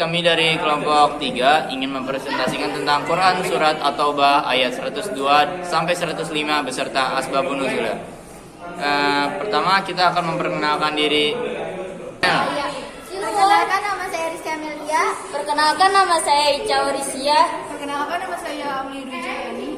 kami dari kelompok 3 ingin mempresentasikan tentang Quran Surat At-Taubah ayat 102 sampai 105 beserta asbabun nuzul. Pertama kita akan memperkenalkan diri. Perkenalkan nama saya Rizky Amelia. Perkenalkan nama saya Ica Orisia. Perkenalkan nama saya Amelia Dujani.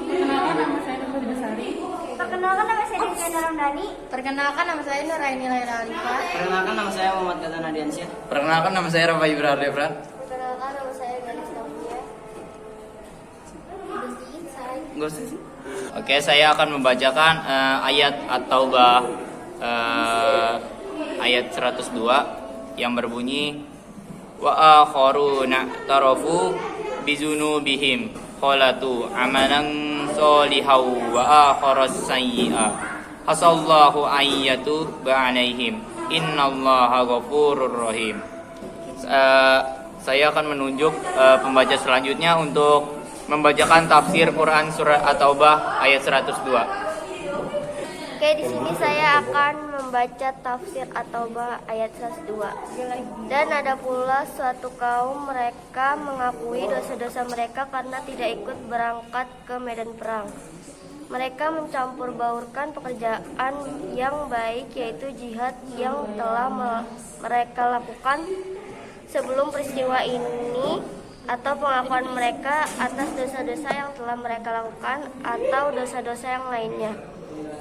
Perkenalkan nama saya Nur Besari. Perkenalkan nama saya Rizky Ramdhani. Perkenalkan nama saya Nuraini Laila Alifah. Perkenalkan nama saya Muhammad Katana Diansyah. Perkenalkan nama saya Rafa Ibrahim Devran. Perkenalkan nama saya Galis Novia. Oke, saya akan membacakan ayat At-Taubah ayat 102 yang berbunyi wa akharuna tarafu bizunubihim khalatu amalan solihaw wa akharas sayyi'a hasallahu ayyatu ba'alaihim innallaha ghafurur rahim. Saya akan menunjuk pembaca selanjutnya untuk membacakan tafsir Quran Surat At-Taubah ayat 102. Oke, di sini saya akan membaca tafsir At-Taubah ayat 102. Dan ada pula suatu kaum mereka mengakui dosa-dosa mereka karena tidak ikut berangkat ke medan perang. Mereka mencampur baurkan pekerjaan yang baik yaitu jihad yang telah mereka lakukan sebelum peristiwa ini atau pengakuan mereka atas dosa-dosa yang telah mereka lakukan atau dosa-dosa yang lainnya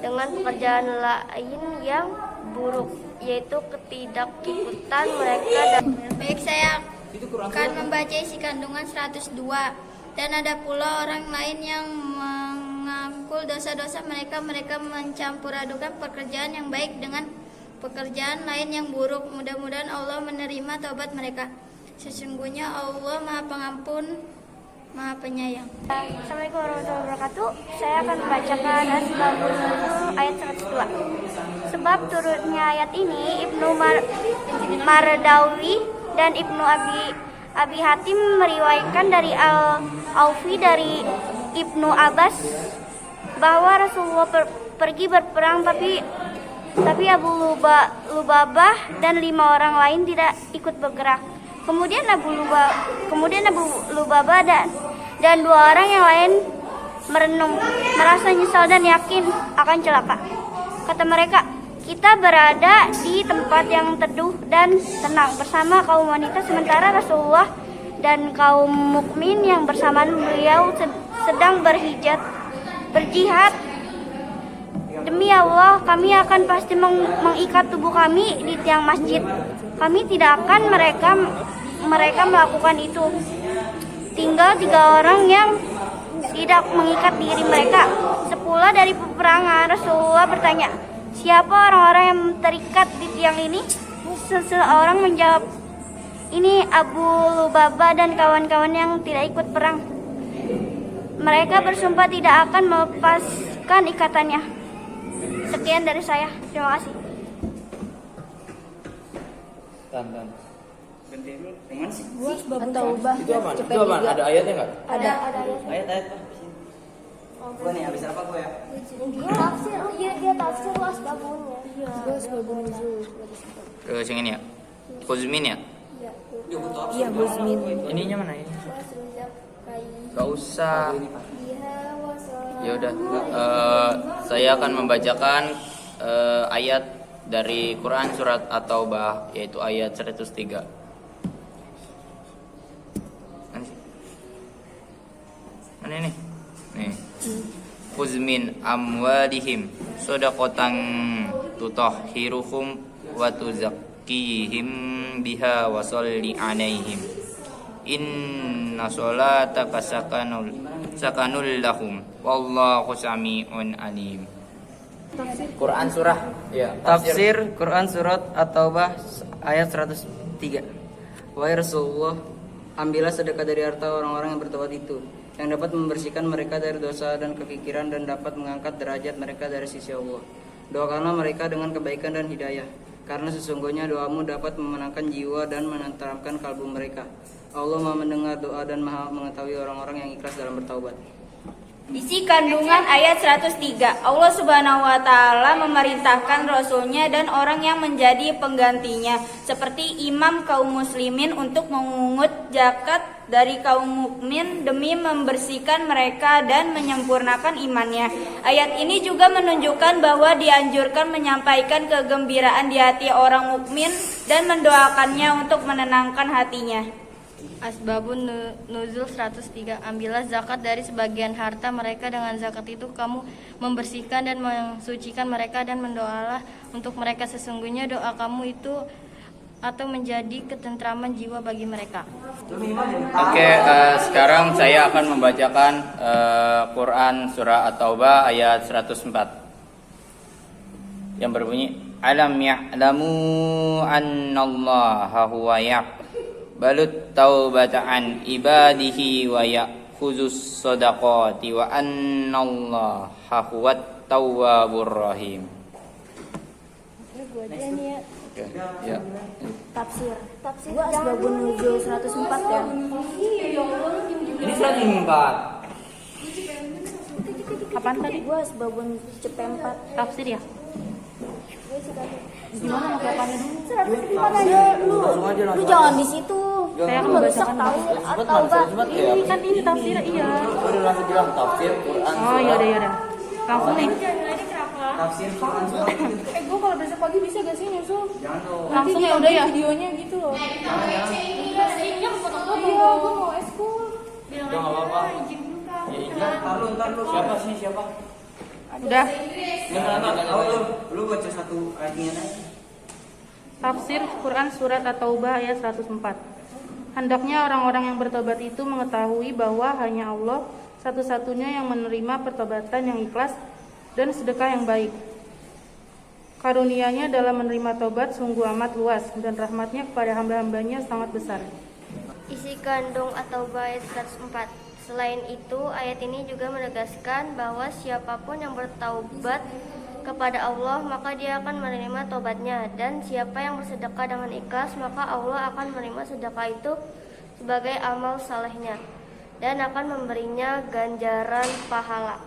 dengan pekerjaan lain yang buruk yaitu ketidakikutan mereka dan Baik, saya akan membaca isi kandungan 102. Dan ada pula orang lain yang mengakul dosa-dosa mereka. Mereka mencampur adukan pekerjaan yang baik dengan pekerjaan lain yang buruk. Mudah-mudahan Allah menerima taubat mereka. Sesungguhnya Allah Maha Pengampun, Maha Penyayang. Assalamualaikum warahmatullahi wabarakatuh. Saya akan membacakan asbabun nuzul ayat 102. Sebab turunnya ayat ini Ibnu Mardawi dan Ibnu Abi Hatim meriwayatkan dari Al-Aufi dari Ibnu Abbas bahwa Rasulullah pergi berperang tapi Abu Lubabah dan 5 orang lain tidak ikut bergerak. Kemudian Abu Lubabah dan 2 orang yang lain merenung, merasa nyesal dan yakin akan celaka. Kata mereka, kita berada di tempat yang teduh dan tenang bersama kaum wanita, sementara Rasulullah dan kaum mukmin yang bersamaan beliau sedang berjihad. Demi Allah, kami akan pasti mengikat tubuh kami di tiang masjid. Kami tidak akan mereka melakukan itu. Tinggal 3 orang yang tidak mengikat diri mereka. Sepulang dari peperangan, Rasulullah bertanya, siapa orang-orang yang terikat di tiang ini? Seseorang menjawab, ini Abu Lubabah dan kawan-kawan yang tidak ikut perang. Mereka bersumpah tidak akan melepaskan ikatannya. Sekian dari saya. Terima kasih. At-Taubah. Itu apa? Ada ayatnya nggak? Ada. Ayat-ayat. Gua nih habis apa gua ya? Tafsir, dia tafsir asbabunnya. Asbabun nuzul. Terus yang ini ya. Kuzmin ya. Iya, Huzmin. Ininya mana ini? Gak usah. Ya udah. Saya akan membacakan ayat dari Quran Surat At-Taubah yaitu ayat 103. Mana ini? Nih. Khuzmin amwadihim shadaqatan tutahhiruhum wa tuzakkihim biha wa sholli alaihim inna sholataka sakanul lahum wallahu sami'un alim. Quran surah ya. Tafsir Quran Surat At-Taubah ayat 103. Wahai Rasulullah, ambillah sedekah dari harta orang-orang yang bertobat itu, yang dapat membersihkan mereka dari dosa dan kefikiran dan dapat mengangkat derajat mereka dari sisi Allah. Doakanlah mereka dengan kebaikan dan hidayah, karena sesungguhnya doamu dapat memenangkan jiwa dan menenteramkan kalbu mereka. Allah Maha mendengar doa dan Maha mengetahui orang-orang yang ikhlas dalam bertaubat. Isi kandungan ayat 103. Allah Subhanahu wa taala memerintahkan rasulnya dan orang yang menjadi penggantinya seperti imam kaum muslimin untuk memungut zakat dari kaum mukmin demi membersihkan mereka dan menyempurnakan imannya. Ayat ini juga menunjukkan bahwa dianjurkan menyampaikan kegembiraan di hati orang mukmin dan mendoakannya untuk menenangkan hatinya. Asbabun Nuzul 103. Ambillah zakat dari sebagian harta mereka, dengan zakat itu kamu membersihkan dan mensucikan mereka, dan mendoalah untuk mereka, sesungguhnya doa kamu itu atau menjadi ketentraman jiwa bagi mereka. Oke, sekarang saya akan membacakan Quran surah At-Taubah ayat 104 yang berbunyi, Alam ya'lamu annallaha huwa balut taubata an ibadihi wa ya'khuzus sadaqati wa annallaha huwat tawwabur rahim. Oke, ya. Tafsir gua Asbabun Nuzul 104 ya. Ini 104. Apaan tadi? Gua Asbabun Cepempat. Tafsir ya? Gimana pakai dulu? 104 aja lu. Lu jangan di situ. Saya akan Lu rusak membacakan tahu atau bah. Ini kan ini tafsir, iya. Udah langsung bilang tafsir Quran. Oh yaudah. Langsung nih. Tafsir Quran surat. Gue kalau besok pagi bisa gak sih nyusul? Jangan dong. Langsung ya udah ya? Videonya gitu loh. Iya, gue mau eskul. Udah enggak apa-apa. Ntar lu. Siapa? Udah. Lu baca satu ayatnya aja. Tafsir Quran Surat At-Taubah ayat 104. Hendaknya orang-orang yang bertobat itu mengetahui bahwa hanya Allah satu-satunya yang menerima pertobatan yang ikhlas dan sedekah yang baik. Karunia-Nya dalam menerima tobat sungguh amat luas, dan rahmatnya kepada hamba-hambanya sangat besar. Isi kandung At-Taubah ayat 104. Selain itu, ayat ini juga menegaskan bahwa siapapun yang bertaubat kepada Allah, maka dia akan menerima tobatnya, dan siapa yang bersedekah dengan ikhlas, maka Allah akan menerima sedekah itu sebagai amal salehnya dan akan memberinya ganjaran pahala.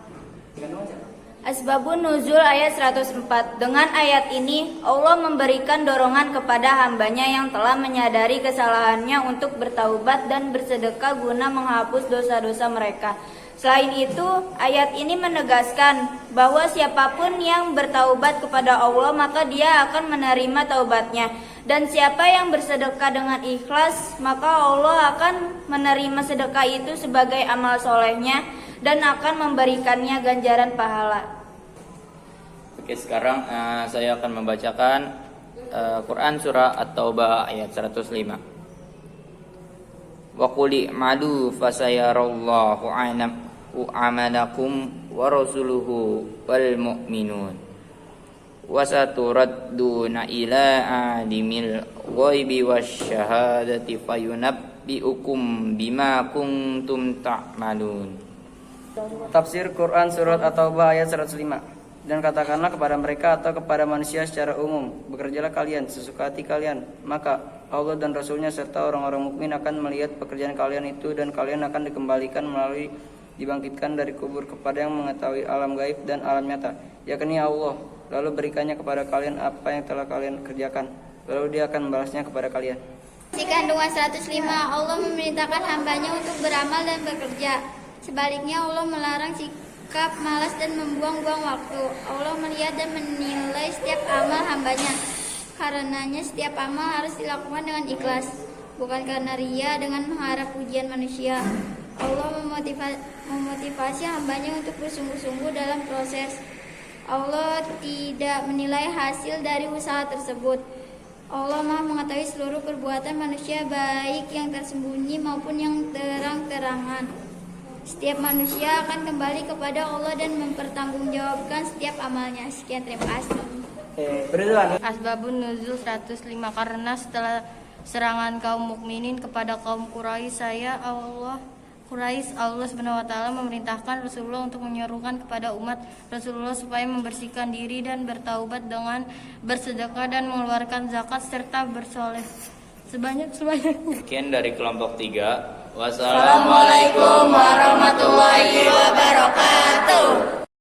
Asbabun Nuzul ayat 104. Dengan ayat ini Allah memberikan dorongan kepada hambanya yang telah menyadari kesalahannya untuk bertaubat dan bersedekah guna menghapus dosa-dosa mereka. Selain itu, ayat ini menegaskan bahwa siapapun yang bertaubat kepada Allah, maka dia akan menerima taubatnya. Dan siapa yang bersedekah dengan ikhlas, maka Allah akan menerima sedekah itu sebagai amal solehnya dan akan memberikannya ganjaran pahala. Oke, sekarang saya akan membacakan Quran surah At-Taubah ayat 105. Wa qul i'malu fasayarallahu amalakum wa rasuluhu wal mu'minun wa saturadduna ila alimil ghaibi wasyahadati fayunabbiukum bima kuntum ta'malun. Tafsir Quran Surat At-Taubah ayat 105. Dan katakanlah kepada mereka atau kepada manusia secara umum, bekerjalah kalian sesuka hati kalian, maka Allah dan Rasulnya serta orang-orang mukmin akan melihat pekerjaan kalian itu, dan kalian akan dikembalikan melalui dibangkitkan dari kubur kepada yang mengetahui alam gaib dan alam nyata, yakni Allah, lalu berikannya kepada kalian apa yang telah kalian kerjakan, lalu dia akan membalasnya kepada kalian. Isi kandungan 105. Allah memerintahkan hambanya untuk beramal dan bekerja. Sebaliknya Allah melarang sikap malas dan membuang-buang waktu. Allah melihat dan menilai setiap amal hambanya. Karenanya setiap amal harus dilakukan dengan ikhlas, bukan karena ria dengan mengharap pujian manusia. Allah memotivasi hambanya untuk bersungguh-sungguh dalam proses. Allah tidak menilai hasil dari usaha tersebut. Allah Maha mengetahui seluruh perbuatan manusia, baik yang tersembunyi maupun yang terang-terangan. Setiap manusia akan kembali kepada Allah dan mempertanggungjawabkan setiap amalnya. Sekian, terima kasih. Asbabun Nuzul 105. Karena setelah serangan kaum mukminin kepada kaum Quraisy, Allah Subhanahu wa taala memerintahkan Rasulullah untuk menyerukan kepada umat Rasulullah supaya membersihkan diri dan bertaubat dengan bersedekah dan mengeluarkan zakat serta bersoleh sebanyak. Sekian dari kelompok 3. Wassalamualaikum warahmatullahi wabarakatuh.